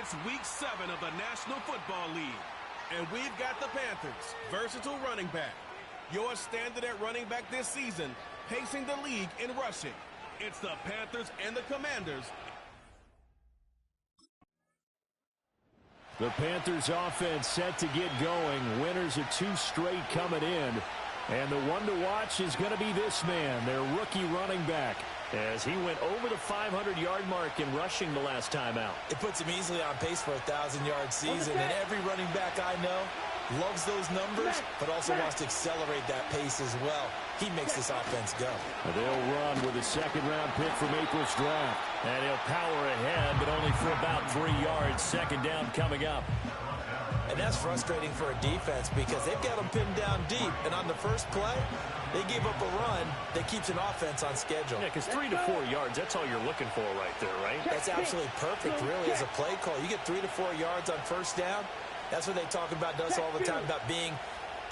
It's week 7 of the National Football League, and we've got the Panthers, versatile running back. Your standard at running back this season, pacing the league in rushing. It's the Panthers and the Commanders. The Panthers offense set to get going. Winners of 2 straight coming in. And the one to watch is going to be this man, their rookie running back, as he went over the 500-yard mark in rushing the last time out. It puts him easily on pace for a 1,000-yard season, and every running back I know loves those numbers, but also wants to accelerate that pace as well. He makes this offense go. They'll run with a second-round pick from April's draft. And he'll power ahead, but only for about 3 yards. Second down coming up. And that's frustrating for a defense because they've got them pinned down deep, and on the first play, they gave up a run that keeps an offense on schedule. Yeah, because 3 to 4 yards, that's all you're looking for right there, right? That's absolutely perfect, really, as a play call. You get 3 to 4 yards on first down. That's what they talk about us all the time, about being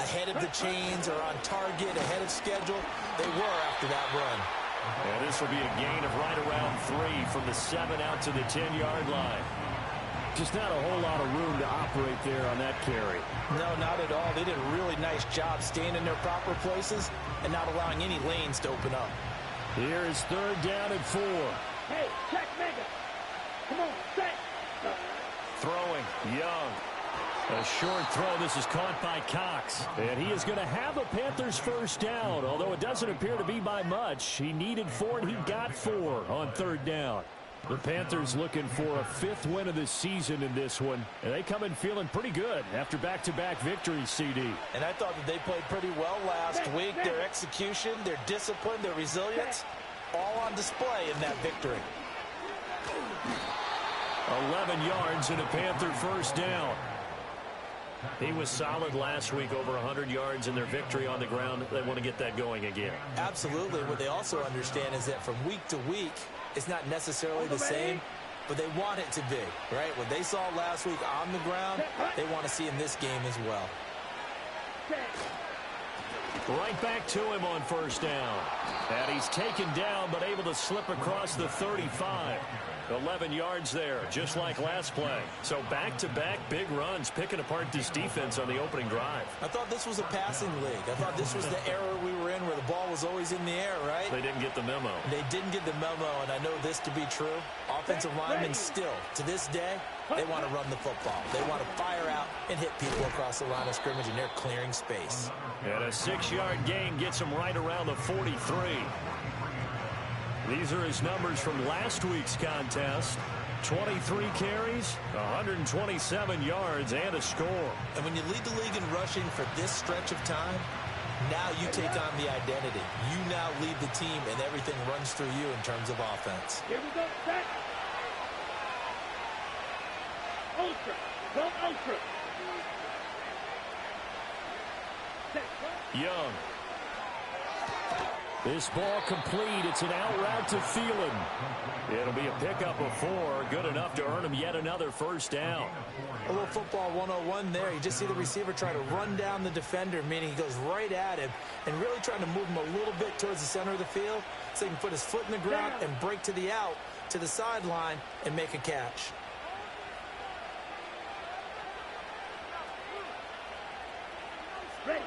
ahead of the chains or on target, ahead of schedule. They were after that run. And this will be a gain of right around 3 from the 7 out to the 10-yard line. Just not a whole lot of room to operate there on that carry. No, not at all. They did a really nice job staying in their proper places and not allowing any lanes to open up. Here is 3rd down and 4. Hey, check Mega. Come on, set. Throwing, Young. A short throw. This is caught by Cox. And he is going to have a Panthers first down, although it doesn't appear to be by much. He needed 4, and he got 4 on 3rd down. The Panthers looking for a 5th win of the season in this one. And they come in feeling pretty good after back-to-back victories, CD. And I thought that they played pretty well last week. Their execution, their discipline, their resilience, all on display in that victory. 11 yards and a Panther first down. He was solid last week, over 100 yards in their victory on the ground. They want to get that going again. Absolutely. What they also understand is that from week to week, it's not necessarily the same, but they want it to be, right? What they saw last week on the ground, they want to see in this game as well. Right back to him on first down. And he's taken down, but able to slip across the 35. 11 yards there, just like last play. So back-to-back big runs, picking apart this defense on the opening drive. I thought this was a passing league. I thought this was the era we were in where the ball was always in the air, right? They didn't get the memo. They didn't get the memo, and I know this to be true. Offensive linemen still, to this day, they want to run the football. They want to fire out and hit people across the line of scrimmage, and they're clearing space. And a 6-yard gain gets him right around the 43. These are his numbers from last week's contest. 23 carries, 127 yards, and a score. And when you lead the league in rushing for this stretch of time, now you take on the identity. You now lead the team, and everything runs through you in terms of offense. Here we go, set. Ultra. Go ultra. Young. This ball complete. It's an out route to Thielen. It'll be a pickup of 4. Good enough to earn him yet another first down. A little football 101 there. You just see the receiver try to run down the defender, meaning he goes right at him and really trying to move him a little bit towards the center of the field so he can put his foot in the ground and break to the out, to the sideline, and make a catch. Ready.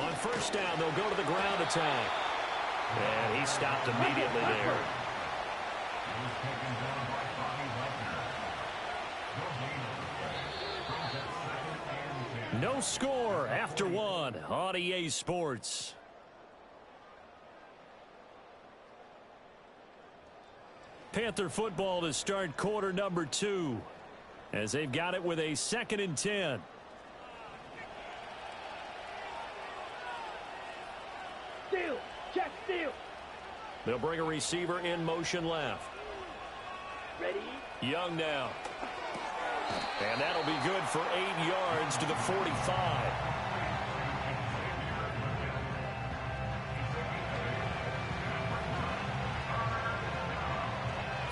On first down, they'll go to the ground attack. And he stopped immediately there. No score after 1 on EA Sports. Panther football to start quarter number 2 as they've got it with a 2nd and 10. Steal. Check steal. They'll bring a receiver in motion left. Ready. Young now. And that'll be good for 8 yards to the 45.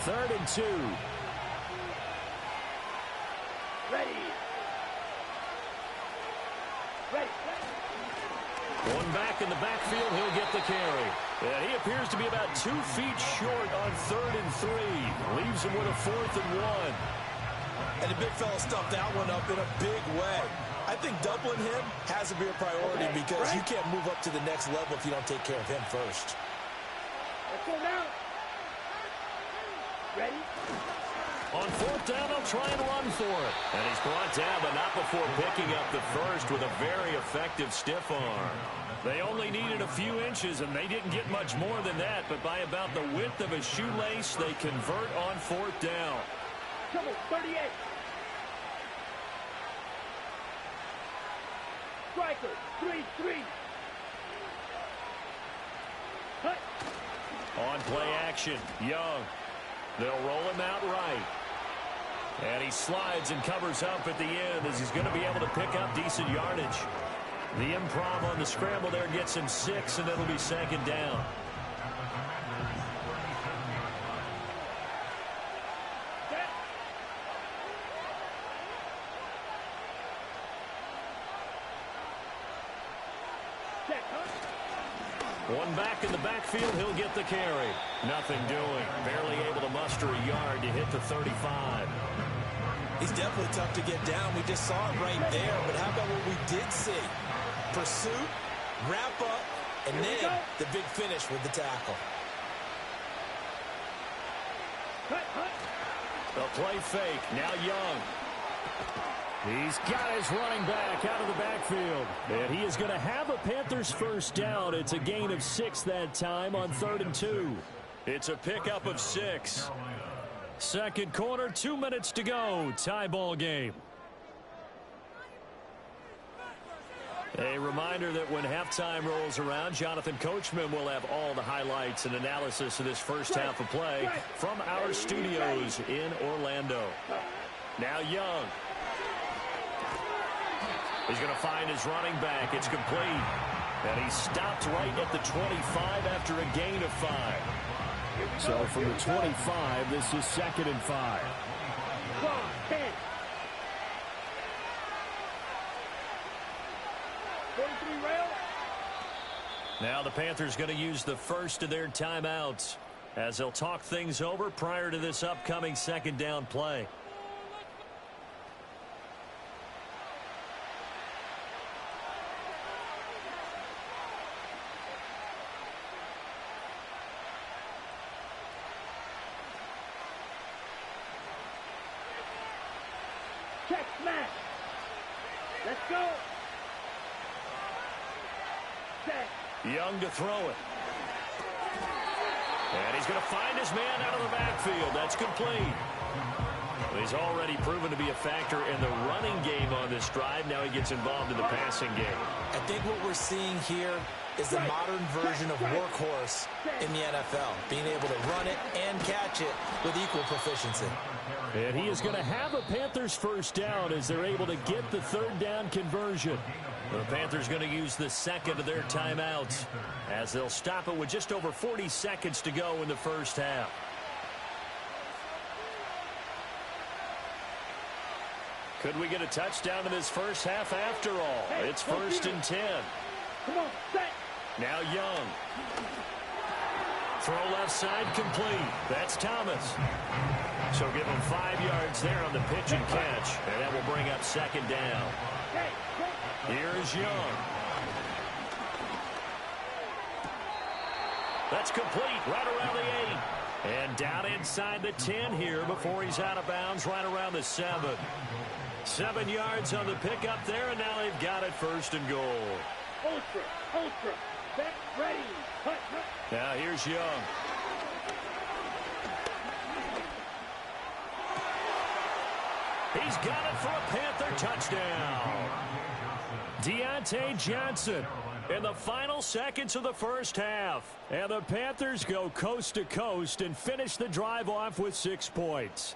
Third and 2. Ready. Ready. One back in the backfield, he'll get the carry. And he appears to be about 2 feet short on 3rd and 3. Leaves him with a 4th and 1. the big fella stuffed that one up in a big way. I think doubling him has to be a priority because you can't move up to the next level if you don't take care of him first. Let's go now. Ready? On fourth down, they'll try and run for it. And he's brought down, but not before picking up the first with a very effective stiff arm. They only needed a few inches, and they didn't get much more than that. But by about the width of a shoelace, they convert on fourth down. Trouble, 38. Striker, 3-3. Cut. On play action, Young. They'll roll him out right. And he slides and covers up at the end as he's going to be able to pick up decent yardage. The improv on the scramble there gets him 6, and it'll be second down. One back in the backfield, he'll get the carry. Nothing doing. Barely able to muster a yard to hit the 35. He's definitely tough to get down. We just saw it right there. But how about what we did see? Pursuit, wrap up, and then the big finish with the tackle. A play fake. Now Young. He's got his running back out of the backfield. And he is going to have a Panthers first down. It's a gain of 6 that time on 3rd and 2. It's a pickup of 6. Second quarter, 2 minutes to go. Tie ball game. A reminder that when halftime rolls around, Jonathan Coachman will have all the highlights and analysis of this first half of play from our studios in Orlando. Now Young. He's going to find his running back. It's complete. And he stopped right at the 25 after a gain of 5. So from the 25, this is 2nd and 5. 10. 43 rail. Now the Panthers going to use the first of their timeouts as they'll talk things over prior to this upcoming second down play. Check smash. Let's go. Set. Young to throw it. And he's going to find his man out of the backfield. That's complete. He's already proven to be a factor in the running game on this drive. Now he gets involved in the passing game. I think what we're seeing here is the modern version of workhorse in the NFL, being able to run it and catch it with equal proficiency. And he is going to have a Panthers first down as they're able to get the 3rd down conversion. The Panthers going to use the second of their timeouts as they'll stop it with just over 40 seconds to go in the first half. Could we get a touchdown in this first half after all? It's 1st and 10. Come on, set. Now Young. Throw left side complete. That's Thomas. So give him 5 yards there on the pitch and catch. And that will bring up 2nd down. Here's Young. That's complete right around the 8. And down inside the 10 here before he's out of bounds right around the 7. 7 yards on the pickup there, and now they've got it 1st and goal. Ultra, set, ready, cut. Now here's Young. He's got it for a Panther touchdown. Deontay Johnson in the final seconds of the first half. And the Panthers go coast to coast and finish the drive off with 6 points.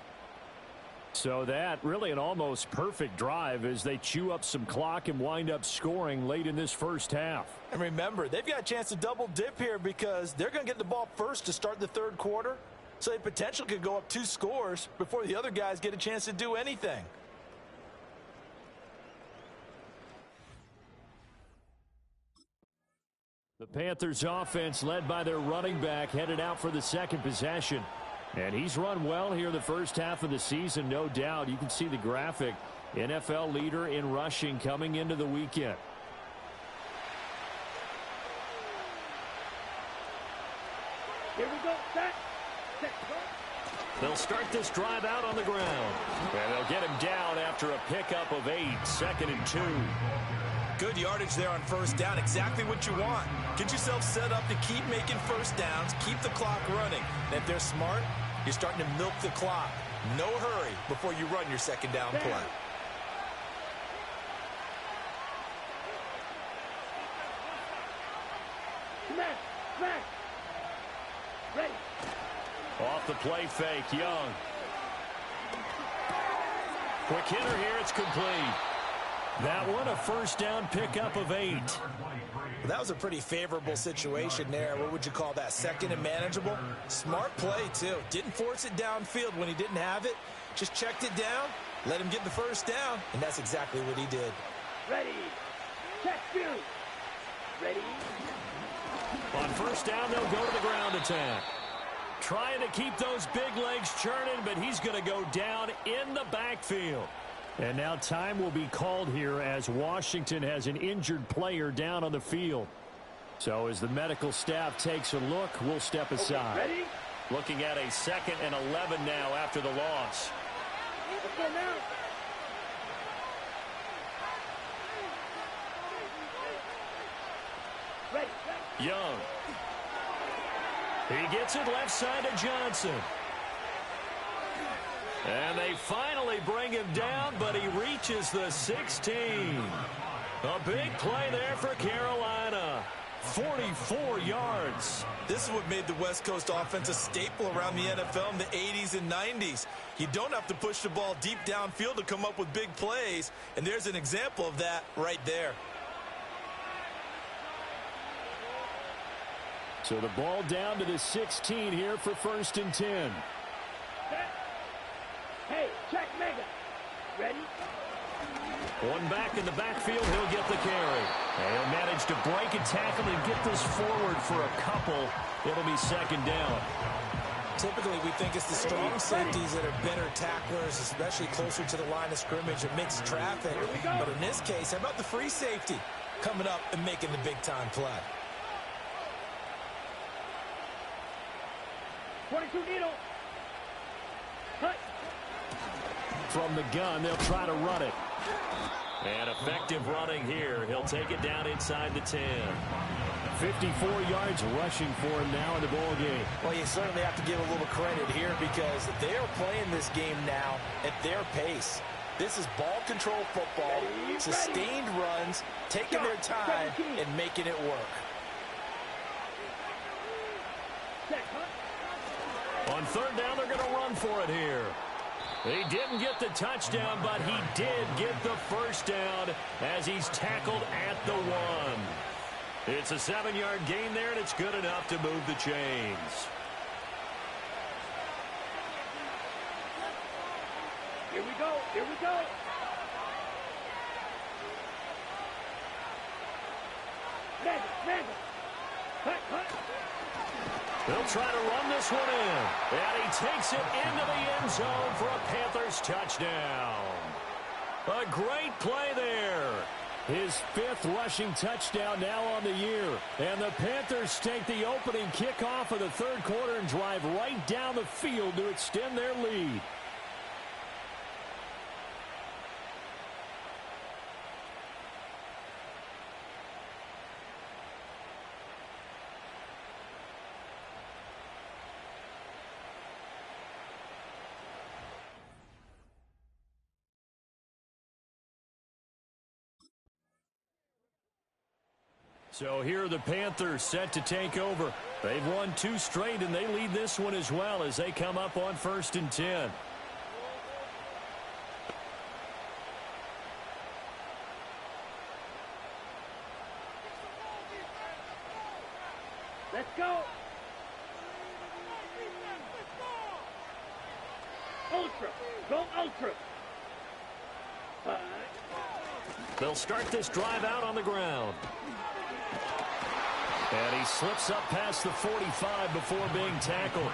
So that really an almost perfect drive as they chew up some clock and wind up scoring late in this first half. And remember, they've got a chance to double dip here because they're going to get the ball first to start the 3rd quarter. So they potentially could go up 2 scores before the other guys get a chance to do anything. The Panthers offense led by their running back headed out for the second possession. And he's run well here the first half of the season, no doubt. You can see the graphic. NFL leader in rushing coming into the weekend. Here we go. Set. Set. Go. They'll start this drive out on the ground. And they'll get him down after a pickup of 8, 2nd and 2. Good yardage there on first down. Exactly what you want. Get yourself set up to keep making first downs, keep the clock running. And if they're smart, you're starting to milk the clock. No hurry before you run your second down play. Smash. Smash. Ready. Off the play fake, Young. Quick hitter here, it's complete. That one, a first down pickup of 8. That was a pretty favorable situation there. What would you call that? Second and manageable? Smart play, too. Didn't force it downfield when he didn't have it. Just checked it down, let him get the first down, and that's exactly what he did. Ready. Check you. Ready. On first down, they'll go to the ground attack. Trying to keep those big legs churning, but he's going to go down in the backfield. And now time will be called here as Washington has an injured player down on the field. So as the medical staff takes a look, we'll step aside. Okay, ready? Looking at a 2nd and 11 now after the loss. Let's go now. Ready. Young. He gets it left side to Johnson. And they finally bring him down, but he reaches the 16. A big play there for Carolina. 44 yards. This is what made the West Coast offense a staple around the NFL in the 80s and 90s. You don't have to push the ball deep downfield to come up with big plays, and there's an example of that right there. So the ball down to the 16 here for 1st and 10. Hey, check mega. Ready? One back in the backfield, he'll get the carry. And he'll manage to break a tackle and get this forward for a couple. It'll be 2nd down. Typically, we think it's the strong safeties that are better tacklers, especially closer to the line of scrimmage and mixed traffic. But in this case, how about the free safety coming up and making the big-time play? 22 needle. Cut. From the gun, they'll try to run it. And effective running here. He'll take it down inside the 10. 54 yards rushing for him now in the ball game. Well, you certainly have to give a little credit here because they are playing this game now at their pace. This is ball control football, sustained runs, taking their time and making it work. On 3rd down, they're going to run for it here. He didn't get the touchdown, but he did get the first down as he's tackled at the 1. It's a 7-yard gain there, and it's good enough to move the chains. Here we go. Here we go. Mega. Cut. They'll try to run this one in. And he takes it into the end zone for a Panthers touchdown. A great play there. His 5th rushing touchdown now on the year. And the Panthers take the opening kickoff of the 3rd quarter and drive right down the field to extend their lead. So here are the Panthers set to take over. They've won 2 straight, and they lead this one as well as they come up on 1st and 10. Let's go. Ultra. Go ultra. They'll start this drive out on the ground. And he slips up past the 45 before being tackled.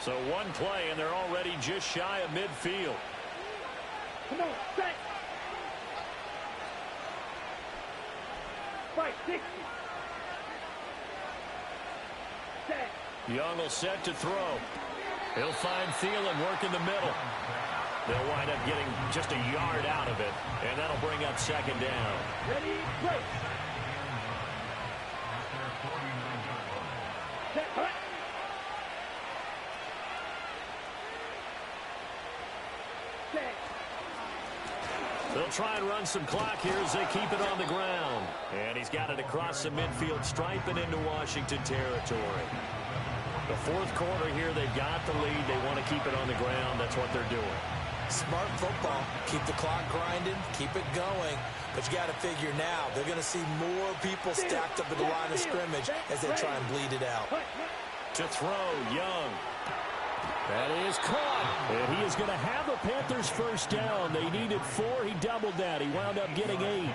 So one play, and they're already just shy of midfield. Come on, set. Fight, 60. Set. Young will set to throw. He'll find Thielen work in the middle. They'll wind up getting just a yard out of it, and that'll bring up second down. Ready, break. Set, hut. Set. They'll try and run some clock here as they keep it on the ground. And he's got it across the midfield stripe and into Washington territory. The fourth quarter here, they've got the lead. They want to keep it on the ground. That's what they're doing. Smart football. Keep the clock grinding. Keep it going. But you got to figure now, they're going to see more people stacked up at the line of scrimmage as they try and bleed it out. To throw, Young. That is caught. And he is going to have a Panthers first down. They needed 4. He doubled that. He wound up getting 8.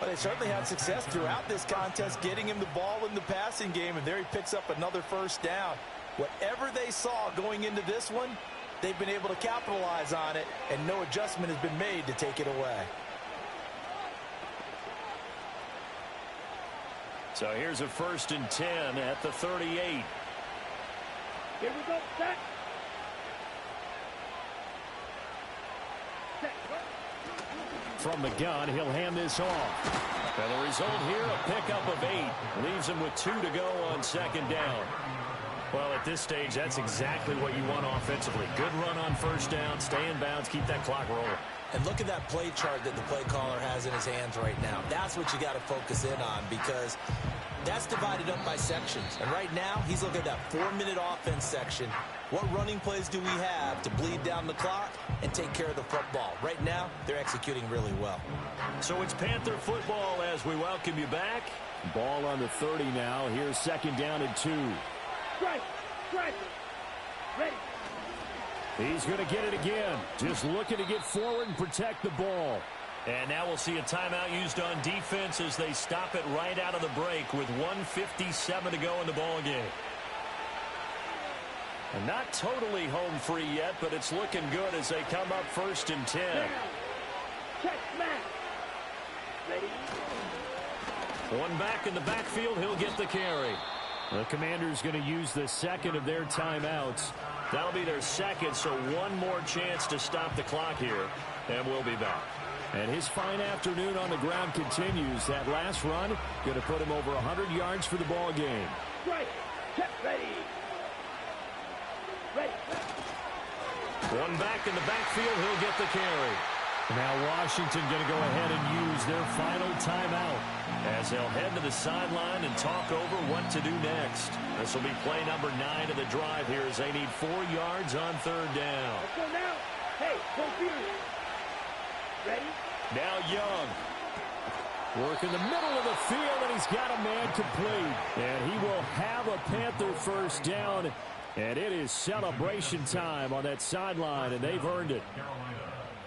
Well, they certainly had success throughout this contest getting him the ball in the passing game, and there he picks up another first down. Whatever they saw going into this one, they've been able to capitalize on it, and no adjustment has been made to take it away. So here's a 1st and 10 at the 38. Here we go, set. Set, hut. From the gun, he'll hand this off. And the result here, a pickup of 8. Leaves him with 2 to go on second down. Well, at this stage, that's exactly what you want offensively. Good run on first down, stay in bounds, keep that clock rolling. And look at that play chart that the play caller has in his hands right now. That's what you got to focus in on, because that's divided up by sections. And right now, he's looking at that 4-minute offense section. What running plays do we have to bleed down the clock and take care of the football? Right now, they're executing really well. So it's Panther football as we welcome you back. Ball on the 30 now. Here's second down and 2. Strike, strike. Ready. He's going to get it again. Just looking to get forward and protect the ball. And now we'll see a timeout used on defense as they stop it right out of the break with 1:57 to go in the ball game. And not totally home free yet, but it's looking good as they come up 1st and 10. Down. Check, smash. Ready. One back in the backfield, he'll get the carry. The Commanders going to use the second of their timeouts. That'll be their second, so one more chance to stop the clock here, and we'll be back. And his fine afternoon on the ground continues. That last run going to put him over 100 yards for the ball game. Strike. Check, ready. Ready. One back in the backfield, he'll get the carry. Now Washington going to go ahead and use their final timeout as they'll head to the sideline and talk over what to do next. This will be play number 9 of the drive here as they need 4 yards on 3rd down. Let's go now. Hey, confused. Ready? Now Young. Work in the middle of the field, and he's got a man complete. And he will have a Panther first down. And it is celebration time on that sideline, and they've earned it.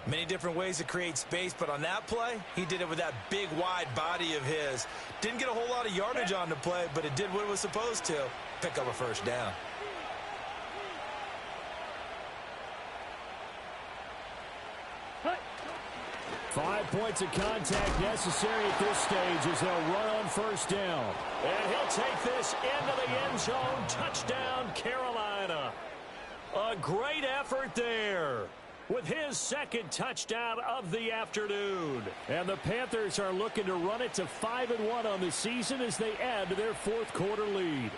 Many different ways to create space, but on that play, he did it with that big, wide body of his. Didn't get a whole lot of yardage on the play, but it did what it was supposed to. Pick up a first down. Hut. 5 points of contact necessary at this stage as they'll run on first down. And he'll take this into the end zone. Touchdown, Carolina. A great effort there with his second touchdown of the afternoon. And the Panthers are looking to run it to 5-1 on the season as they add to their 4th quarter lead.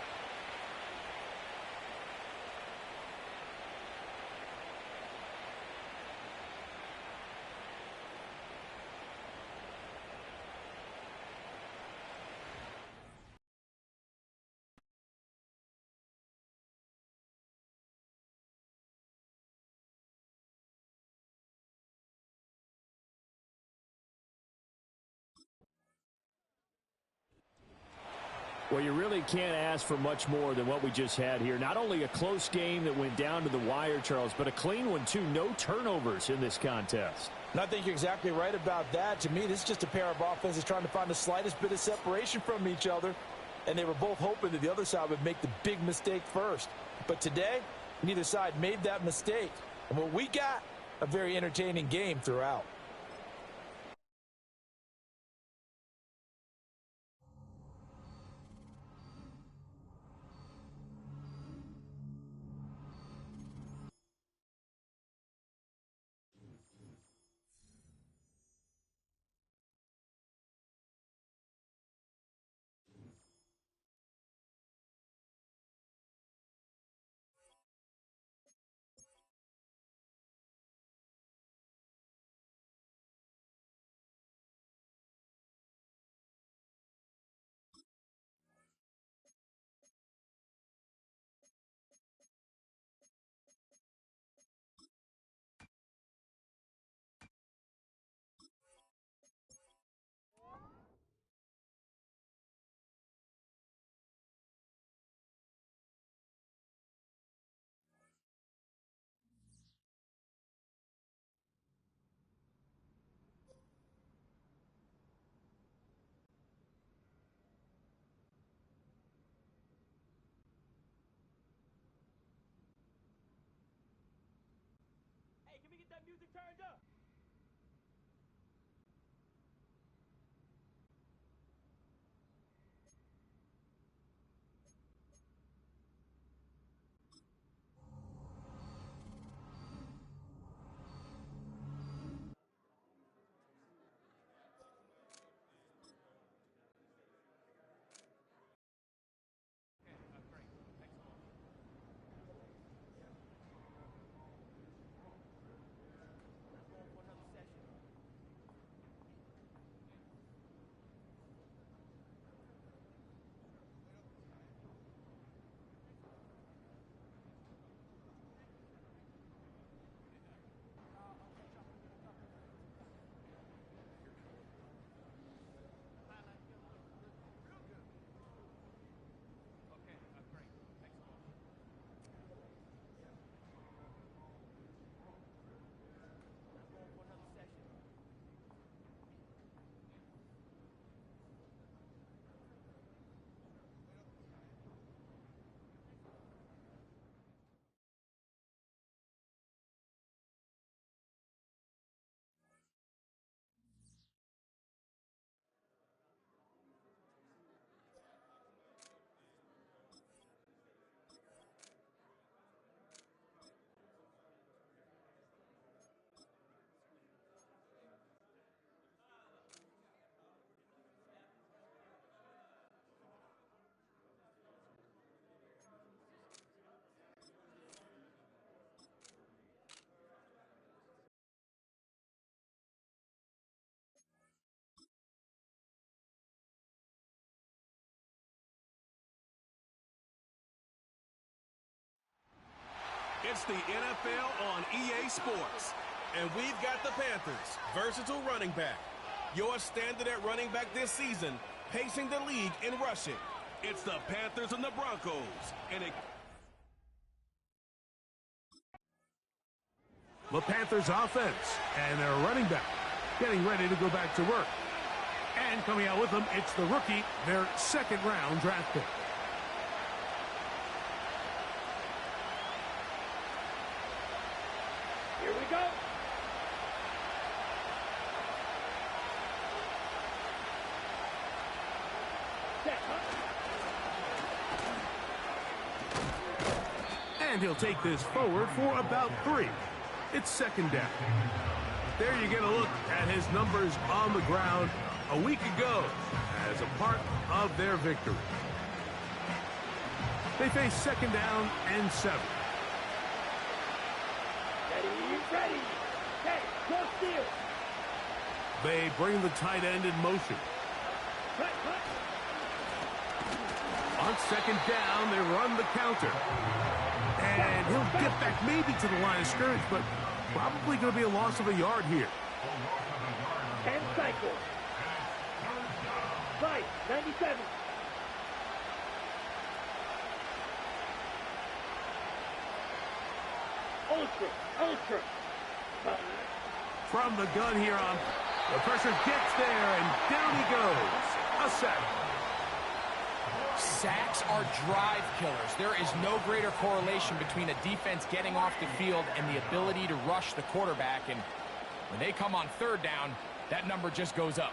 Well, you really can't ask for much more than what we just had here. Not only a close game that went down to the wire, Charles, but a clean one, too. No turnovers in this contest. And I think you're exactly right about that. To me, this is just a pair of offenses trying to find the slightest bit of separation from each other. And they were both hoping that the other side would make the big mistake first. But today, Neither side made that mistake. And what we got, a very entertaining game throughout. Hey, can we get that music turned up? It's the NFL on EA Sports. And we've got the Panthers, versatile running back. Your standard at running back this season, pacing the league in rushing. It's the Panthers and the Broncos. And the Panthers offense and their running back getting ready to go back to work. And coming out with them, it's the rookie, their second-round draft pick. Here we go. And he'll take this forward for about 3. It's second down. There you get a look at his numbers on the ground a week ago as a part of their victory. They face second down and 7. Ready. Hey, go steal. They bring the tight end in motion. Cut. On second down, they run the counter. And he'll get back maybe to the line of scrimmage, but probably going to be a loss of a yard here. And cycle. Right, 97. Ultra. From the gun here on, the pressure gets there, and down he goes. A sack. Sacks are drive killers. There is no greater correlation between a defense getting off the field and the ability to rush the quarterback. And when they come on third down, that number just goes up.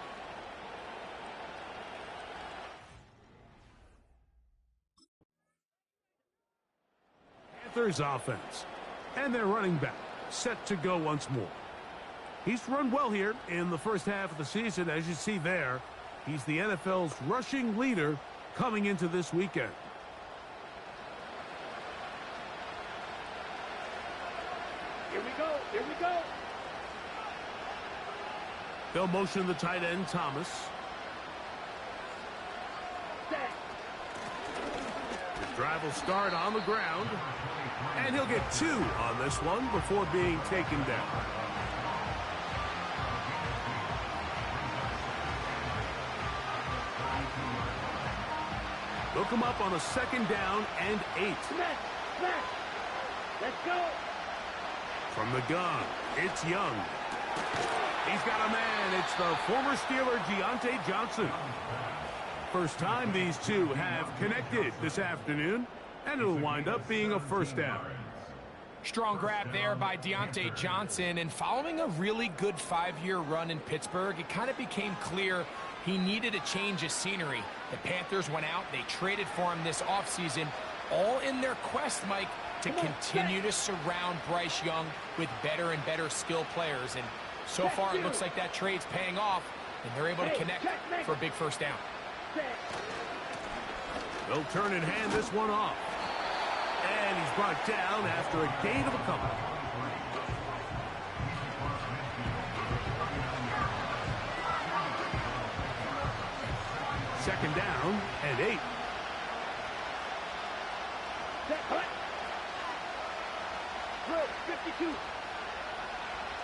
Panthers offense. And their running back set to go once more. He's run well here in the first half of the season. As you see there, he's the NFL's rushing leader coming into this weekend. Here we go. Here we go. They'll motion the tight end, Thomas. Set. His drive will start on the ground. And he'll get 2 on this one before being taken down. They'll come up on a 2nd down and 8. Smash. Smash. Let's go. From the gun, it's Young. He's got a man. It's the former Steeler, Deontay Johnson. First time these two have connected this afternoon, and it'll wind up being a first down. Strong grab there by Deontay Johnson, and following a really good 5-year run in Pittsburgh, it kind of became clear he needed a change of scenery. The Panthers went out, they traded for him this offseason, all in their quest, Mike, to continue to surround Bryce Young with better and better skill players. And so far, it looks like that trade's paying off, and they're able to connect for a big first down. They'll turn and hand this one off. And he's brought down after a gain of a couple. Second down and 8. Set. Hut. Drill. 52.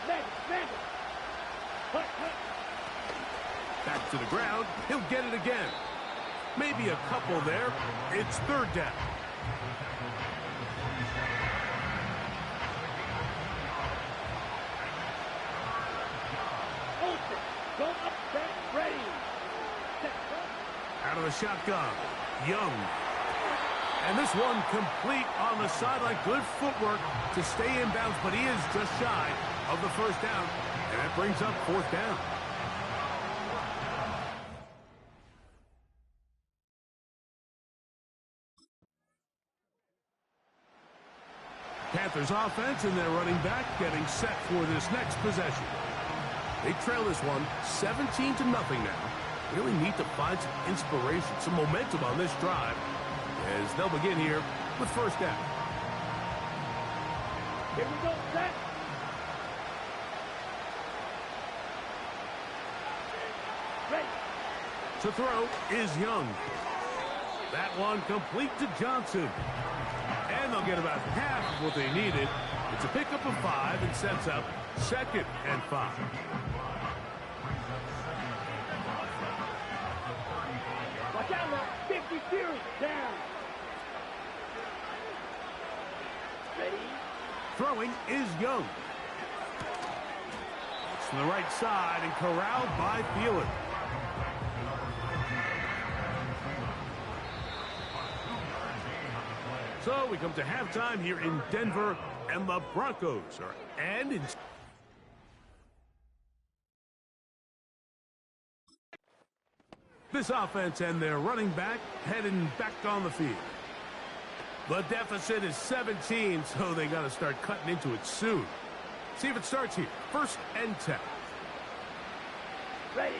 Madden. Hut. Back to the ground. He'll get it again. Maybe a couple there. It's 3rd down. Olsen. Go up. Set. Ready. Set. Out of the shotgun. Young. And this one complete on the sideline. Good footwork to stay in bounds, but he is just shy of the first down. And that brings up 4th down. Panthers offense and their running back getting set for this next possession. They trail this one 17-0 now. Really need to find some inspiration, some momentum on this drive as they'll begin here with first down. Here we go. Set. Ready. To throw is Young. That one complete to Johnson. And they'll get about half of what they needed. It's a pickup of 5 and sets up 2nd and 5. Watch out now. 50 series. Down. Ready. Throwing is Young. It's to the right side and corralled by Thielen. So we come to halftime here in Denver, and the Broncos are in. This offense and their running back heading back on the field. The deficit is 17, so they got to start cutting into it soon. See if it starts here. 1st and 10. Ready.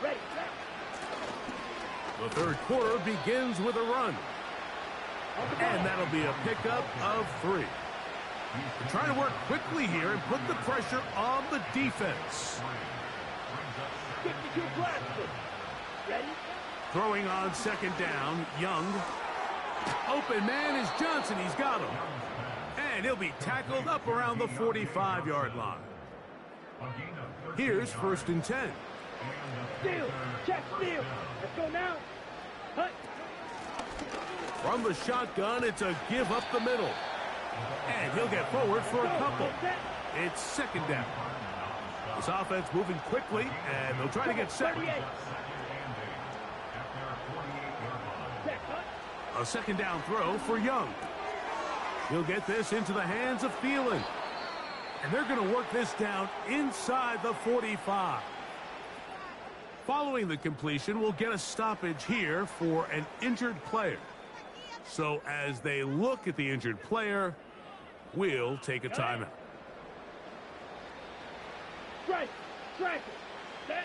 Ready. The 3rd quarter begins with a run. And that'll be a pickup of 3. They're trying to work quickly here and put the pressure on the defense. 52 blaster. Ready. Throwing on 2nd down, Young. Open man is Johnson. He's got him. And he'll be tackled up around the 45-yard line. Here's 1st and 10. Steal. Check steal. Let's go now. Hut. From the shotgun, it's a give up the middle. And he'll get forward for a couple. It's 2nd down. This offense moving quickly, and they'll try to get set. A second down throw for Young. He'll get this into the hands of Thielen. And they're going to work this down inside the 45. Following the completion, we'll get a stoppage here for an injured player. So as they look at the injured player, we'll take a timeout. Strike. Set.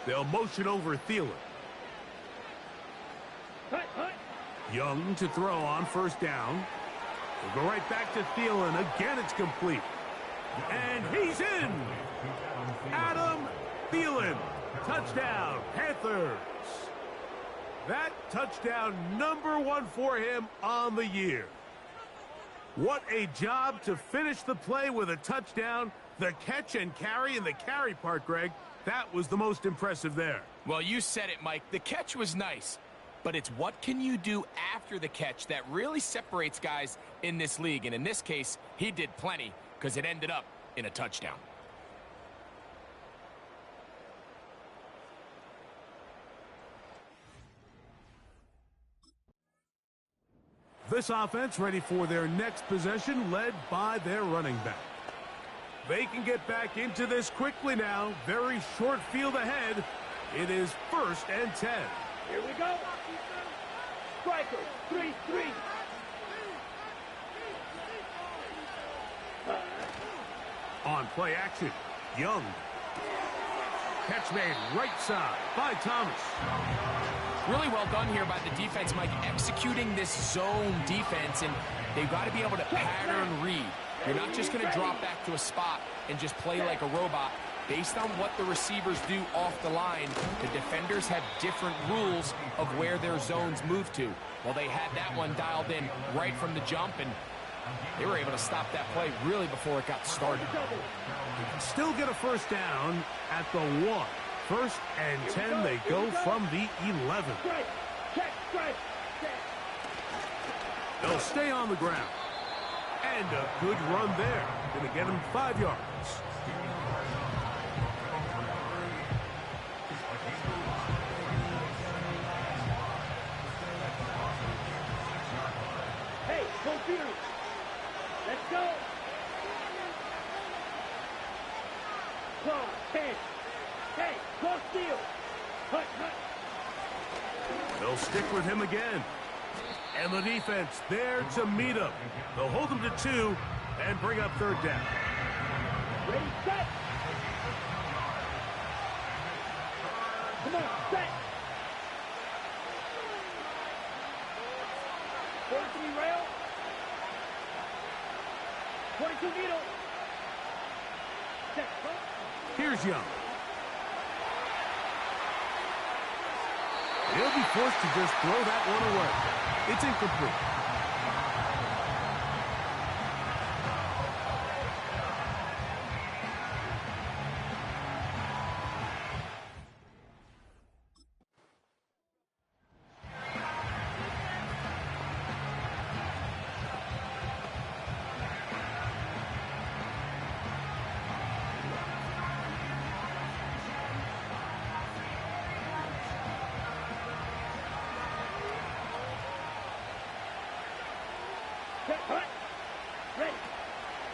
They'll motion over Thielen. Hut. Young to throw on first down. We'll go right back to Thielen. Again, it's complete. And he's in. Adam Thielen. Touchdown, Panthers. That touchdown number 1 for him on the year. What a job to finish the play with a touchdown. The catch and carry, and the carry part, Greg, that was the most impressive there. Well, you said it, Mike. The catch was nice, but it's what can you do after the catch that really separates guys in this league. And in this case, he did plenty because it ended up in a touchdown. This offense ready for their next possession, led by their running back. They can get back into this quickly now. Very short field ahead. It is 1st and 10. Here we go. Striker. 3-3. On play action, Young. Catch made right side by Thomas. Really well done here by the defense, Mike, executing this zone defense, and they've got to be able to pattern read. You're not just going to drop back to a spot and just play like a robot. Based on what the receivers do off the line, the defenders have different rules of where their zones move to. Well, they had that one dialed in right from the jump, and they were able to stop that play really before it got started. They can still get a first down at the 1. 1st and 10, they go from the 11. Strike. They'll stay on the ground. And a good run there. Going to get him 5 yards. Hey, computer. Let's go. Come on, 10. Hey, go steal. Hut. They'll stick with him again. And the defense there to meet him. They'll hold him to 2 and bring up 3rd down. Ready, set. Come on, set. 43 rail. 22 needle. Set. Here's Young. He'll be forced to just throw that one away. It's incomplete.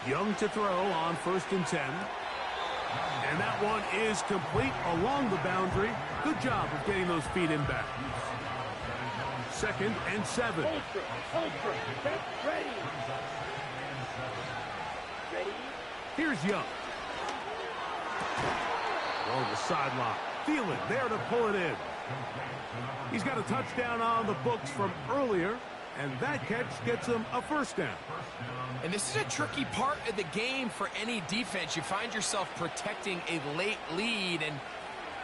Young to throw on 1st and 10. And that one is complete along the boundary. Good job of getting those feet in back. 2nd and 7. Ultra. Ready. Here's Young. Along the sideline. Thielen there to pull it in. He's got a touchdown on the books from earlier, and that catch gets him a first down. And this is a tricky part of the game for any defense. You find yourself protecting a late lead, and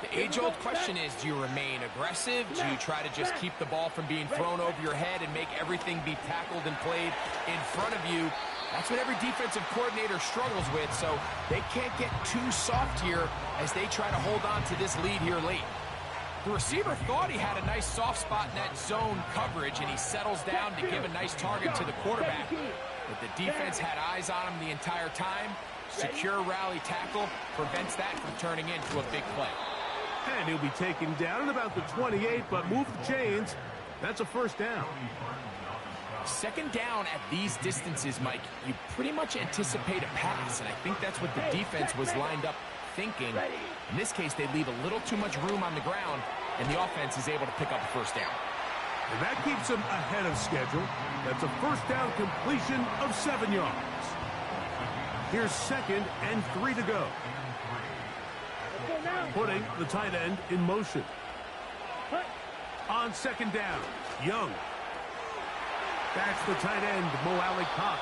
the age-old question is, do you remain aggressive? Do you try to just keep the ball from being thrown over your head and make everything be tackled and played in front of you? That's what every defensive coordinator struggles with, so they can't get too soft here as they try to hold on to this lead here late. The receiver thought he had a nice soft spot in that zone coverage, and he settles down to give a nice target to the quarterback. But the defense had eyes on him the entire time. Secure rally tackle prevents that from turning into a big play. And he'll be taken down at about the 28, but move the chains. That's a first down. Second down at these distances, Mike, you pretty much anticipate a pass, and I think that's what the defense was lined up thinking. In this case, they leave a little too much room on the ground, and the offense is able to pick up a first down. And that keeps them ahead of schedule. That's a first down completion of 7 yards. Here's 2nd and 3 to go. Putting the tight end in motion. On 2nd down, Young. That's the tight end, Mo Cox.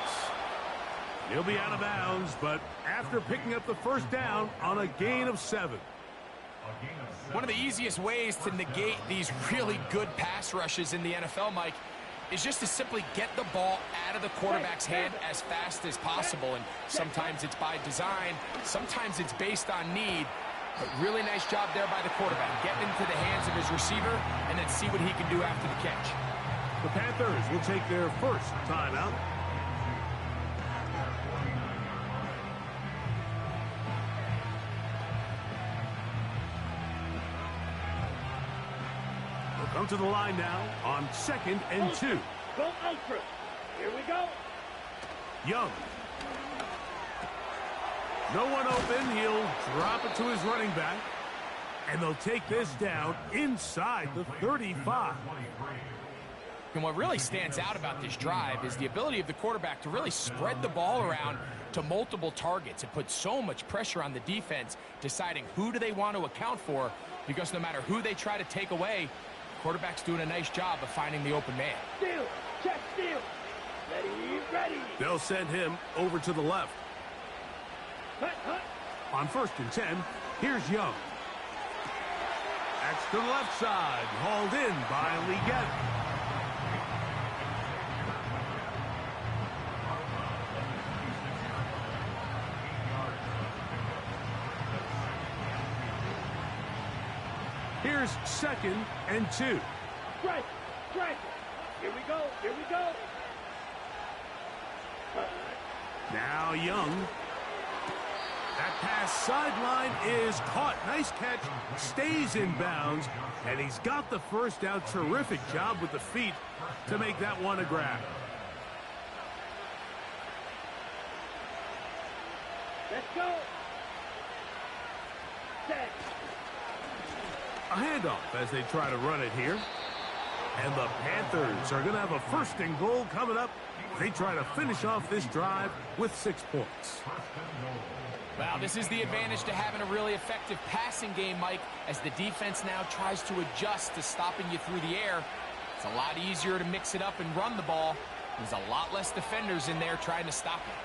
He'll be out of bounds, but after picking up the first down on a gain of 7. One of the easiest ways to negate these really good pass rushes in the NFL, Mike, is just to simply get the ball out of the quarterback's hand as fast as possible. And sometimes it's by design, sometimes it's based on need. But really nice job there by the quarterback. Getting into the hands of his receiver and then see what he can do after the catch. The Panthers will take their first timeout. We'll come to the line now on 2nd and 2. Go ultra. Here we go. Young. No one open. He'll drop it to his running back. And they'll take this down inside the 35. And what really stands out about this drive is the ability of the quarterback to really spread the ball around to multiple targets. It puts so much pressure on the defense deciding who do they want to account for, because no matter who they try to take away, the quarterback's doing a nice job of finding the open man. Steal. Check steal. Ready, ready. They'll send him over to the left. Hut. On 1st and 10, here's Young. That's to the left side, hauled in by Leggett. Here's 2nd and 2. Strike. Here we go. Now Young. That pass sideline is caught. Nice catch. Stays in bounds. And he's got the first down. Terrific job with the feet to make that one a grab. Let's go. Set. A handoff as they try to run it here. And the Panthers are going to have a 1st and goal coming up. They try to finish off this drive with 6 points. Well, this is the advantage to having a really effective passing game, Mike, as the defense now tries to adjust to stopping you through the air. It's a lot easier to mix it up and run the ball. There's a lot less defenders in there trying to stop it.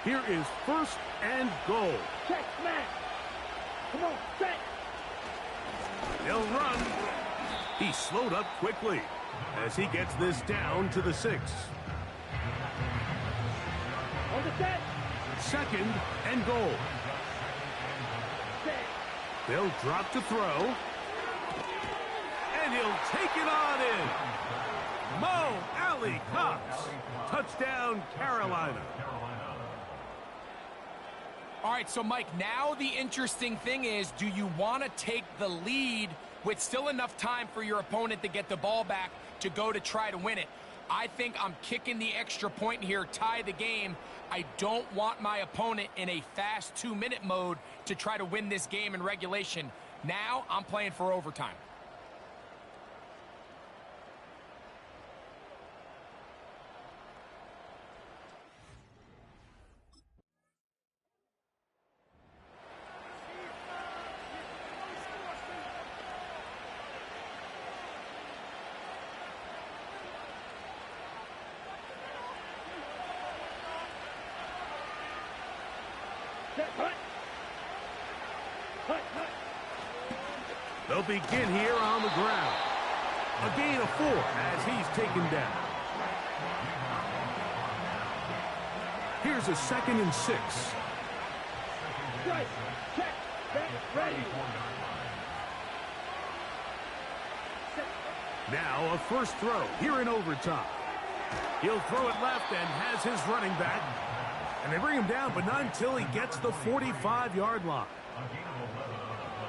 Here is 1st and goal. Check smash. Come on, set. They'll run. He slowed up quickly as he gets this down to the 6. On the set. 2nd and goal. Set. They'll drop to throw. And he'll take it on in. Mo Cox. Touchdown, Carolina. All right, so Mike, now the interesting thing is, do you want to take the lead with still enough time for your opponent to get the ball back to go to try to win it? I think I'm kicking the extra point here, tie the game. I don't want my opponent in a fast 2-minute mode to try to win this game in regulation. Now I'm playing for overtime. They'll begin here on the ground. A gain of 4 as he's taken down. Here's a 2nd and 6. Strike. Check. Back. Ready. Now a 1st throw here in overtime. He'll throw it left and has his running back. And they bring him down, but not until he gets the 45-yard line.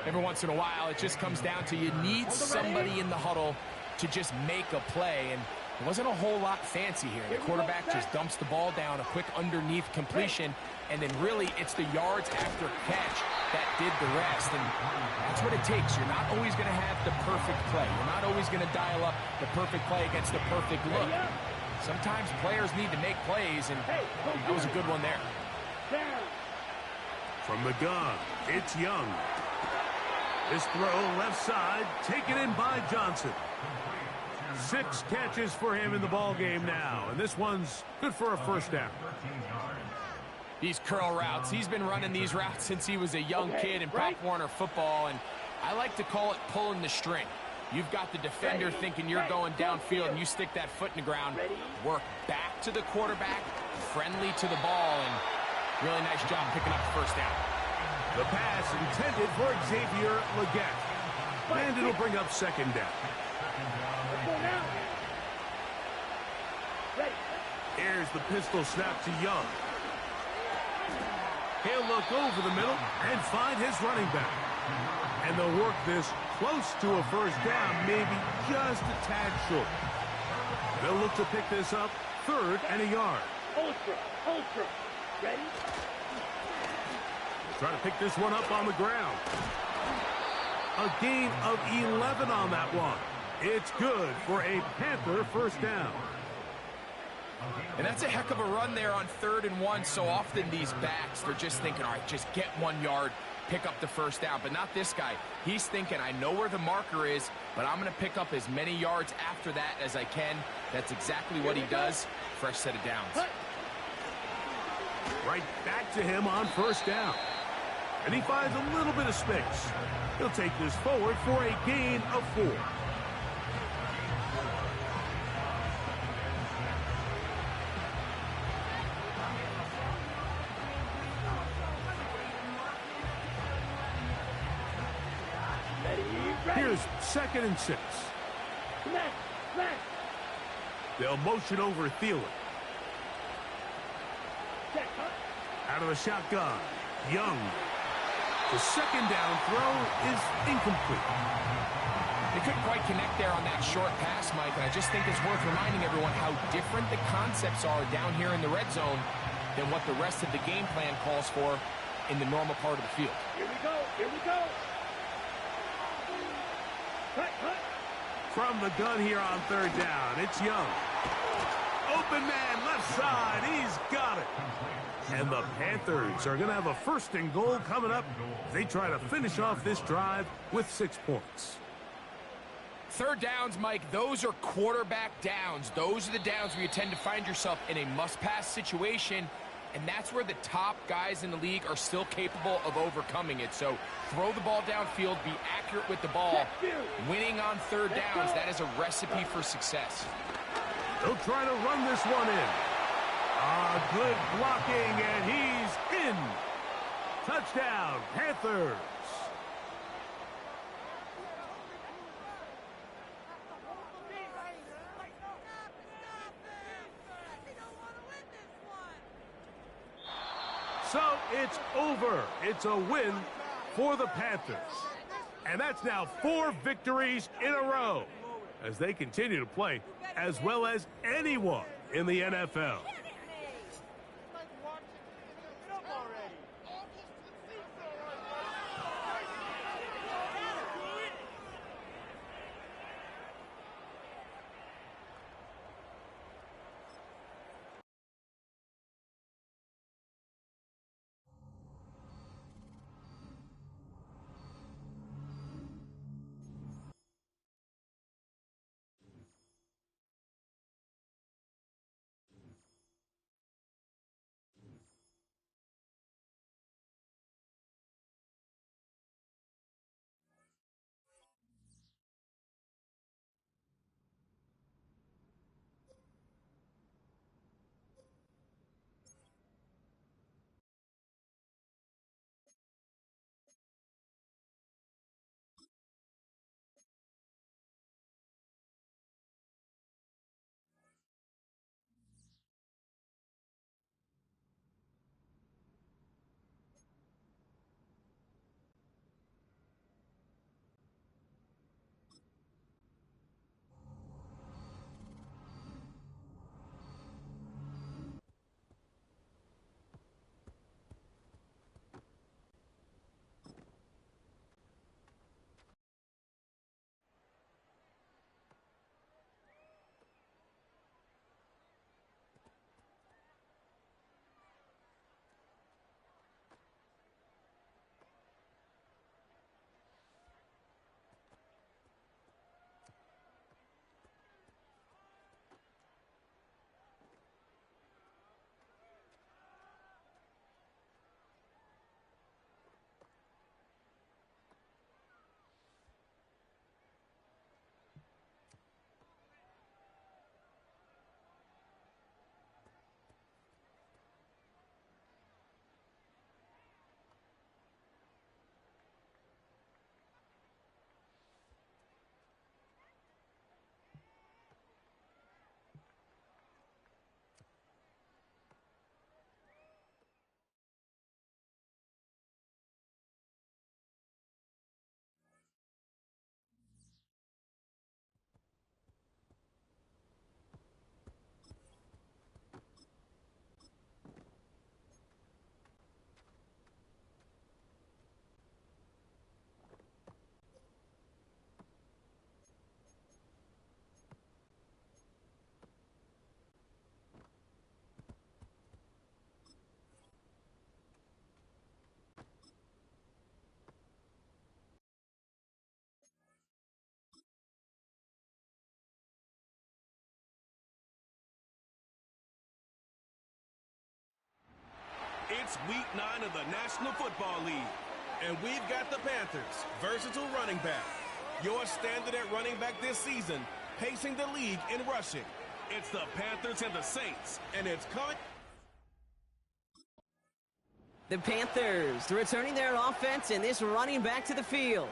Every once in a while, it just comes down to you need somebody in the huddle to just make a play. And it wasn't a whole lot fancy here. The quarterback just dumps the ball down, a quick underneath completion, and then really it's the yards after catch that did the rest. And that's what it takes. You're not always going to have the perfect play. You're not always going to dial up the perfect play against the perfect look. Sometimes players need to make plays, and that was a good one there. From the gun, it's Young. This throw left side, taken in by Johnson. 6 catches for him in the ball game now, and this one's good for a first down. These curl routes, he's been running these routes since he was a young kid in Pop Warner football, and I like to call it pulling the string. You've got the defender thinking you're going downfield, and you stick that foot in the ground, work back to the quarterback, friendly to the ball, and really nice job picking up the first down. The pass intended for Xavier Legette, and it'll bring up second down. Here's the pistol snap to Young. He'll look over the middle and find his running back. And they'll work this close to a first down, maybe just a tad short. They'll look to pick this up 3rd and a yard. Ultra. Ready? Try to pick this one up on the ground. A gain of 11 on that one. It's good for a Panther first down. And that's a heck of a run there on 3rd and 1. So often these backs, they're just thinking, all right, just get 1 yard, pick up the first down. But not this guy. He's thinking, I know where the marker is, but I'm going to pick up as many yards after that as I can. That's exactly what he does. Fresh set of downs. Right back to him on first down. And he finds a little bit of space. He'll take this forward for a gain of 4. Here's 2nd and 6. They'll motion over Thielen. Out of the shotgun, Young. The second down throw is incomplete. They couldn't quite connect there on that short pass, Mike, and I just think it's worth reminding everyone how different the concepts are down here in the red zone than what the rest of the game plan calls for in the normal part of the field. Here we go. Cut. From the gun here on 3rd down, it's Young. Open man, left side, he's got it. And the Panthers are going to have a 1st and goal coming up. They try to finish off this drive with 6 points. 3rd downs, Mike, those are quarterback downs. Those are the downs where you tend to find yourself in a must-pass situation, and that's where the top guys in the league are still capable of overcoming it. So throw the ball downfield, be accurate with the ball. Winning on 3rd downs, that is a recipe for success. They'll try to run this one in. Good blocking, and he's in. Touchdown, Panthers. So it's over. It's a win for the Panthers. And that's now 4 victories in a row as they continue to play as well as anyone in the NFL. It's week 9 of the National Football League. And we've got the Panthers, versatile running back. Your standard at running back this season, pacing the league in rushing. It's the Panthers and the Saints, and it's coming. The Panthers returning their offense and this running back to the field.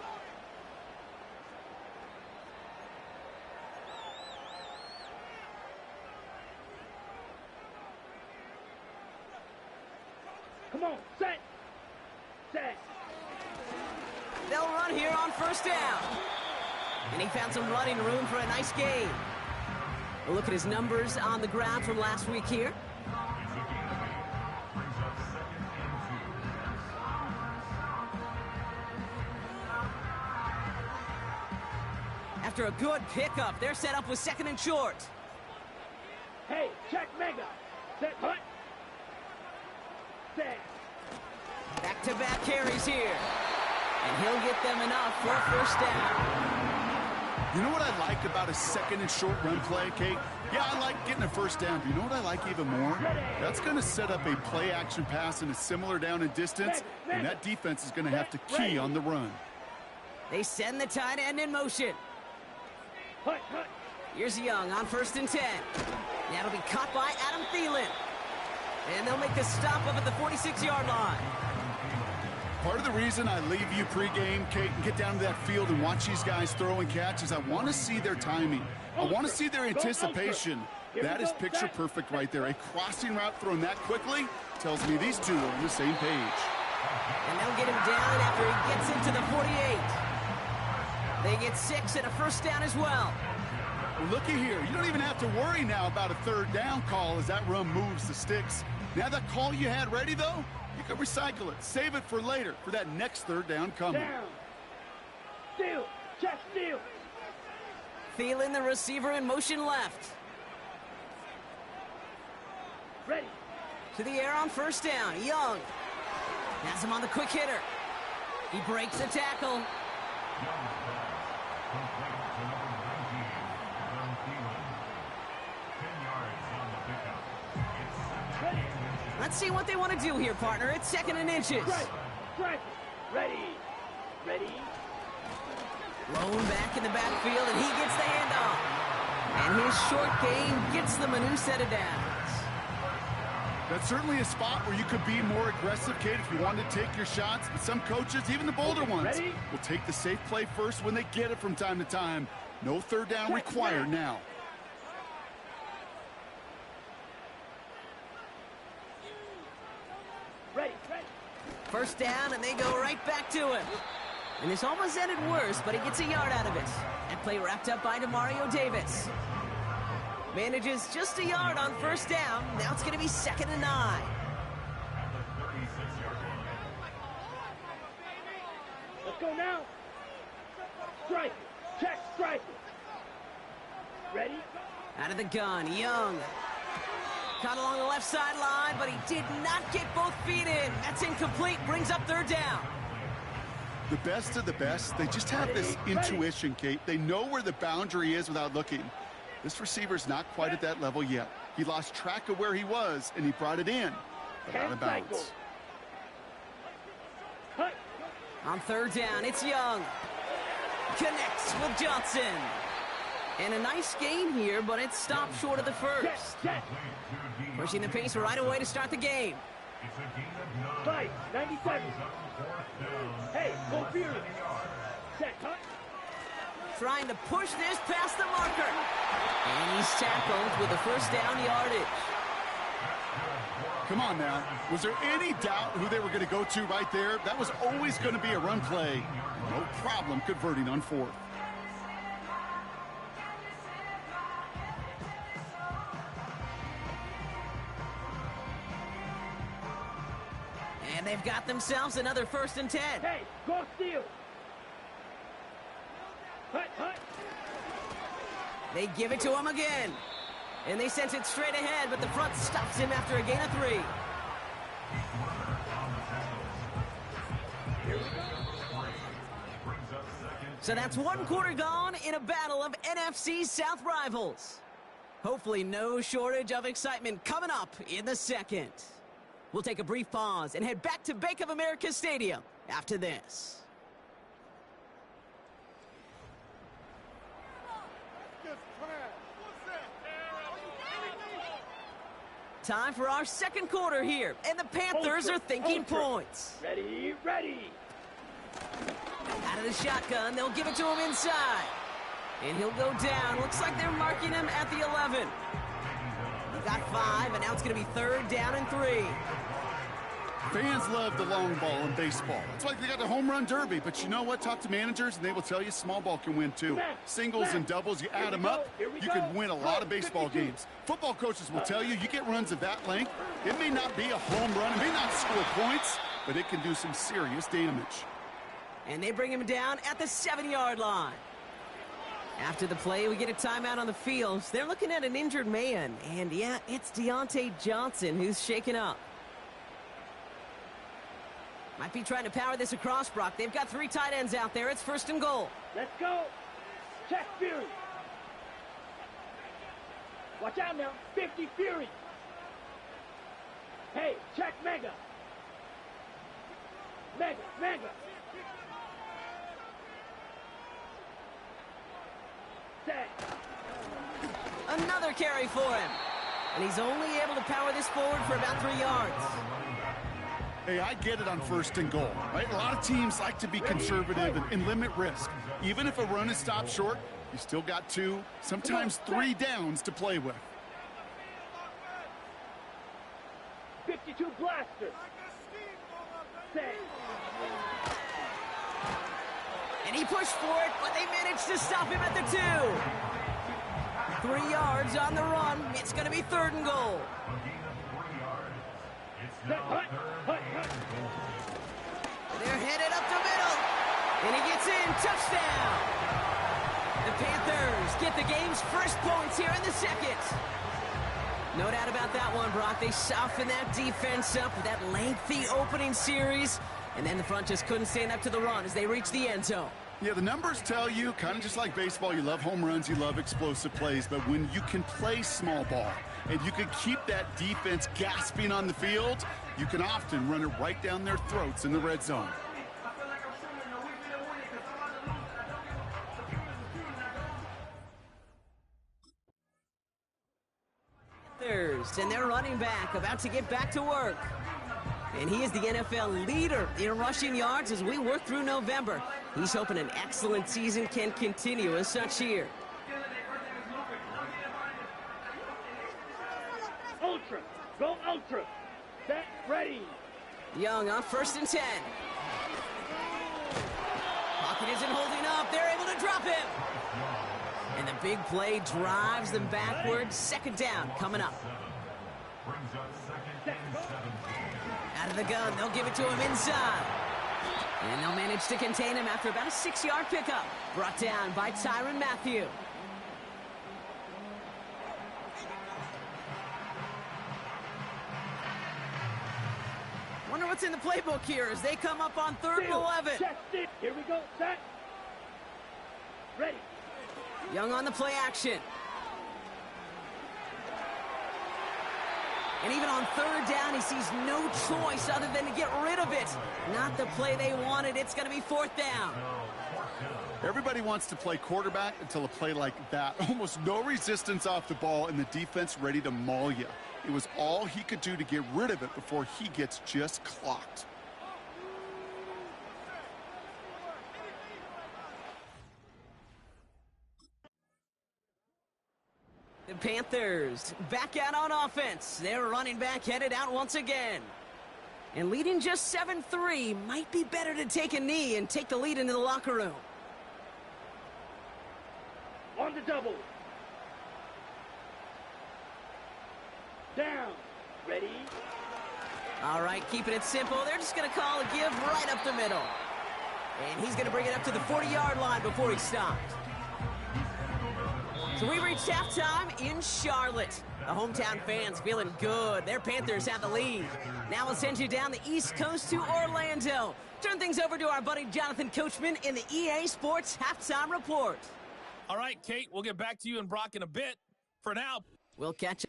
Come on, set. Set. They'll run here on first down. And he found some running room for a nice gain. A look at his numbers on the ground from last week here. After a good pickup, they're set up with 2nd and short. Hey, check mega. Set, hut. Set. Back-to-back carries here. And he'll get them enough for a first down. You know what I like about a 2nd and short run play, Kate? Yeah, I like getting a first down. But you know what I like even more? That's going to set up a play-action pass in a similar down and distance, and that defense is going to have to key on the run. They send the tight end in motion. Hut, hut. Here's Young on 1st and 10. That'll be caught by Adam Thielen. And they'll make the stop up at the 46-yard line. Part of the reason I leave you pregame, Kate, and get down to that field and watch these guys throw and catch is I want to see their timing. I want to see their anticipation. That is picture perfect right there. A crossing route thrown that quickly tells me these two are on the same page. And they'll get him down after he gets into the 48. They get 6 and a first down as well. Well, looky here. You don't even have to worry now about a 3rd down call as that run moves the sticks. Now that call you had ready, though, you can recycle it. Save it for later for that next 3rd down coming. Down. Steal. Check steal. Thielen, the receiver, in motion left. Ready. To the air on first down. Young has him on the quick hitter. He breaks the tackle. Let's see what they want to do here, partner. It's 2nd and inches. Strike. Ready. Ready. Lone back in the backfield, and he gets the handoff. And his short gain gets them a new set of downs. That's certainly a spot where you could be more aggressive, Kate, if you wanted to take your shots. But some coaches, even the bolder ones, will take the safe play first when they get it from time to time. No 3rd down required now. Ready. First down, and they go right back to him. And this almost ended worse, but he gets a yard out of it. That play wrapped up by Demario Davis. Manages just a yard on first down. Now it's going to be 2nd and 9. Let's go now. Strike. Check strike. Ready. Out of the gun, Young. Caught along the left sideline, but he did not get both feet in. That's incomplete. Brings up 3rd down. The best of the best, they just have this intuition, Kate. They know where the boundary is without looking. This receiver's not quite at that level yet. He lost track of where he was, and he brought it in, but out of bounds. On 3rd down, it's Young. Connects with Johnson. And a nice gain here, but it stopped short of the first. Pushing the pace right away to start the game. 97. Hey, go Fury. Set, cut. Trying to push this past the marker. And he's tackled with a first down yardage. Come on now. Was there any doubt who they were going to go to right there? That was always going to be a run play. No problem converting on 4th. And they've got themselves another 1st and 10. Hey, go steal. Hut. They give it to him again. And they sent it straight ahead, but the front stops him after a gain of 3. So that's 1 quarter gone in a battle of NFC South rivals. Hopefully no shortage of excitement coming up in the 2nd. We'll take a brief pause and head back to Bank of America Stadium after this. Time for our second quarter here, and the Panthers are thinking points. Ready, ready. Out of the shotgun, they'll give it to him inside. And he'll go down. Looks like they're marking him at the 11. He got 5, and now it's going to be 3rd down and 3. Fans love the long ball in baseball. It's like they got the home run derby, but you know what? Talk to managers, and they will tell you small ball can win too. Singles and doubles, you add them up, you can win a lot of baseball games. Football coaches will tell you, you get runs of that length, it may not be a home run, it may not score points, but it can do some serious damage. And they bring him down at the 7-yard line. After the play, we get a timeout on the field. They're looking at an injured man, and yeah, it's Deontay Johnson who's shaken up. Might be trying to power this across, Brock. They've got 3 tight ends out there. It's 1st and goal. Let's go. Check Fury. Watch out now. 50 Fury. Hey, check Mega. Mega. Set. Another carry for him. And he's only able to power this forward for about 3 yards. Hey, I get it on 1st and goal, right? A lot of teams like to be conservative and limit risk. Even if a run is stopped short, you still got 2, sometimes 3 downs to play with. 52 Blaster. Set. And he pushed for it, but they managed to stop him at the 2. 3 yards on the run. It's going to be 3rd and goal. Hut. They're headed up the middle. And he gets in. Touchdown. The Panthers get the game's first points here in the 2nd. No doubt about that one, Brock. They softened that defense up with that lengthy opening series. And then the front just couldn't stand up to the run as they reached the end zone. Yeah, the numbers tell you, kind of just like baseball, you love home runs, you love explosive plays, but when you can play small ball and you can keep that defense gasping on the field, you can often run it right down their throats in the red zone. And their running back about to get back to work. And he is the NFL leader in rushing yards as we work through November. He's hoping an excellent season can continue as such here. Ultra. Go Ultra. Set. Ready. Young on 1st and 10. Pocket isn't holding up. They're able to drop him. And the big play drives them backwards. 2nd down coming up. Out of the gun, they'll give it to him inside. And they'll manage to contain him after about a 6-yard pickup. Brought down by Tyrann Mathieu. Wonder what's in the playbook here as they come up on 3rd and 11. Check it. Here we go. Set. Ready. Young on the play action. And even on 3rd down, he sees no choice other than to get rid of it. Not the play they wanted. It's going to be 4th down. Everybody wants to play quarterback until a play like that. Almost no resistance off the ball and the defense ready to maul you. It was all he could do to get rid of it before he gets just clocked. The Panthers back out on offense. Their running back headed out once again. And leading just 7-3, might be better to take a knee and take the lead into the locker room. On the double. Down. Ready. All right, keeping it simple. They're just going to call a give right up the middle. And he's going to bring it up to the 40-yard line before he stopped. So we reached halftime in Charlotte. The hometown fans feeling good. Their Panthers have the lead. Now we'll send you down the East Coast to Orlando. Turn things over to our buddy Jonathan Coachman in the EA Sports Halftime Report. All right, Kate, we'll get back to you and Brock in a bit. For now, we'll catch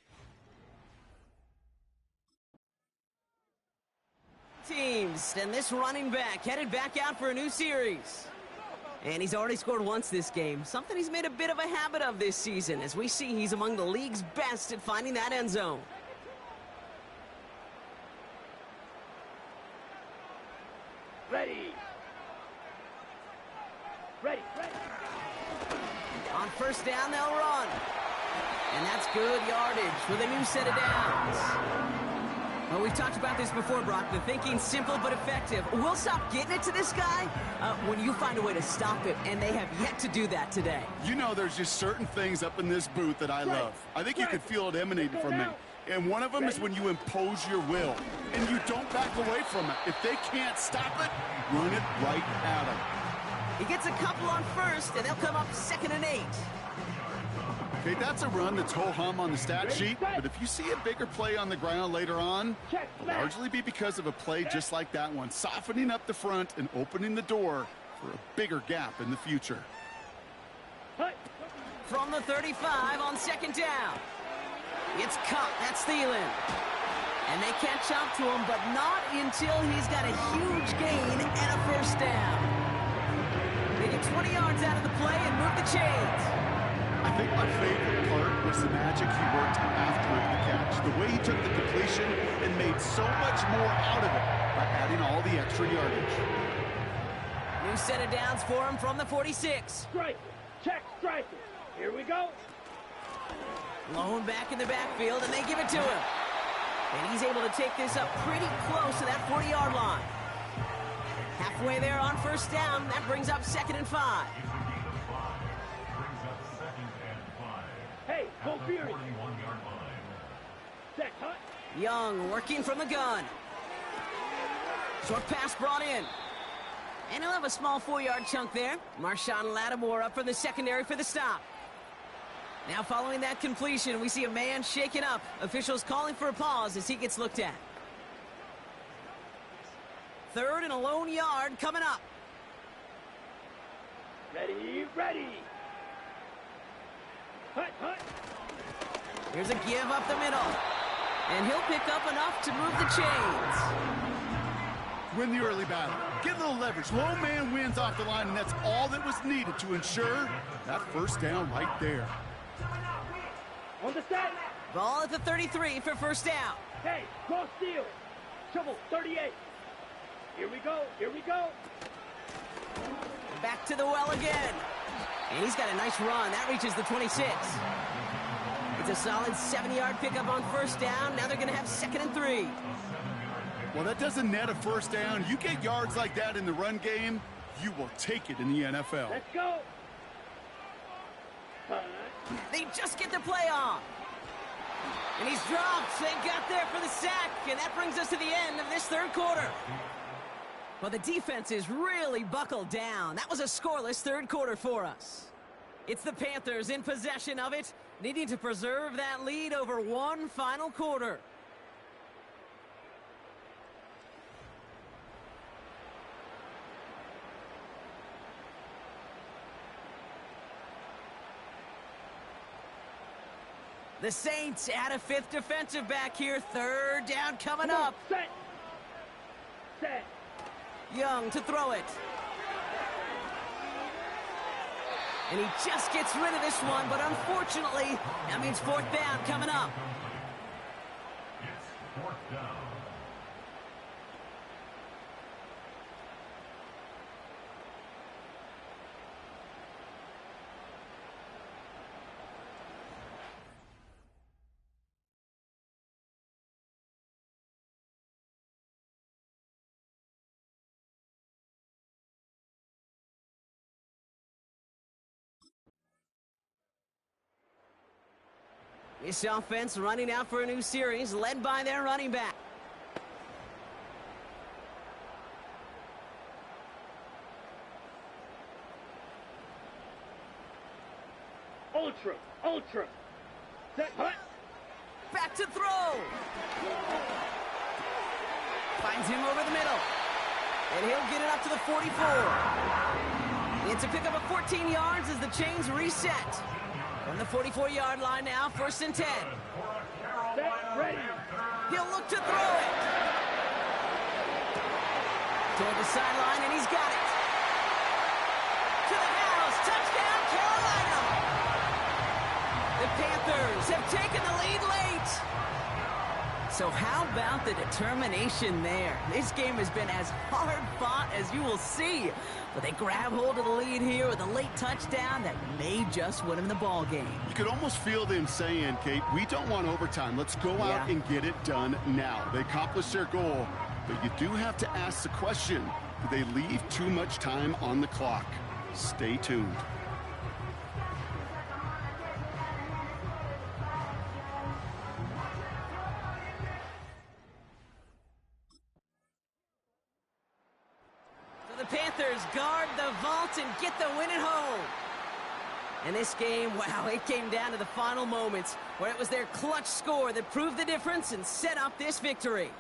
poised, and this running back headed back out for a new series. And he's already scored once this game, something he's made a bit of a habit of this season. As we see, he's among the league's best at finding that end zone. Ready. Ready. On first down, they'll run. And that's good yardage with a new set of downs. Well, we've talked about this before, Brock. The thinking's simple but effective. We'll stop getting it to this guy when you find a way to stop it, and they have yet to do that today. You know, there's just certain things up in this booth that I love. I think you can feel it emanating from me. And one of them is when you impose your will, and you don't back away from it. If they can't stop it, run it right at them. He gets a couple on first, and they'll come up 2nd and 8. Okay, that's a run that's ho-hum on the stat sheet, but if you see a bigger play on the ground later on, it'll largely be because of a play just like that one, softening up the front and opening the door for a bigger gap in the future. From the 35 on 2nd down. It's caught. That's Thielen. And they catch up to him, but not until he's got a huge gain and a first down. They get 20 yards out of the play and move the chains. I think my favorite part was the magic he worked after the catch. The way he took the completion and made so much more out of it by adding all the extra yardage. New set of downs for him from the 46. Strike. Check striker. Here we go. Lone back in the backfield, and they give it to him. And he's able to take this up pretty close to that 40-yard line. Halfway there on first down. That brings up 2nd and 5. Hey, go Fury. Set, hut. Young working from the gun. Short pass brought in. And he'll have a small 4-yard chunk there. Marshawn Lattimore up from the secondary for the stop. Now following that completion, we see a man shaken up. Officials calling for a pause as he gets looked at. 3rd and a lone yard coming up. Ready. Hut. Here's a give up the middle. And he'll pick up enough to move the chains. Win the early battle. Get a little leverage. Low man wins off the line, and that's all that was needed to ensure that first down right there. On the set. Ball at the 33 for first down. Hey, cross steal. Trouble, 38. Here we go. Back to the well again. And he's got a nice run. That reaches the 26. It's a solid 70-yard pickup on first down. Now they're going to have 2nd and 3. Well, that doesn't net a first down. You get yards like that in the run game, you will take it in the NFL. Let's go. They just get the play off. And he's dropped. They got there for the sack. And that brings us to the end of this 3rd quarter. Well, the defense is really buckled down. That was a scoreless 3rd quarter for us. It's the Panthers in possession of it, needing to preserve that lead over one final quarter. The Saints add a 5th defensive back here. 3rd down coming up. Set. Young to throw it. And he just gets rid of this one, but unfortunately, that means 4th down coming up. It's 4th down. This offense running out for a new series, led by their running back. Ultra. Set, hut. Back to throw. Finds him over the middle. And he'll get it up to the 44. It's a pickup of 14 yards as the chains reset. From the 44-yard line now, 1st and 10. Set, ready. He'll look to throw it. Toward the sideline, and he's got it. To the house. Touchdown, Carolina. The Panthers have taken the lead late. So how about the determination there? This game has been as hard-fought as you will see. But they grab hold of the lead here with a late touchdown that may just win them the ball game. You could almost feel them saying, Kate, we don't want overtime. Let's go out and get it done now. They accomplished their goal, but you do have to ask the question, do they leave too much time on the clock? Stay tuned. The Panthers guard the vault and get the win at home. And this game, wow, it came down to the final moments where it was their clutch score that proved the difference and set up this victory.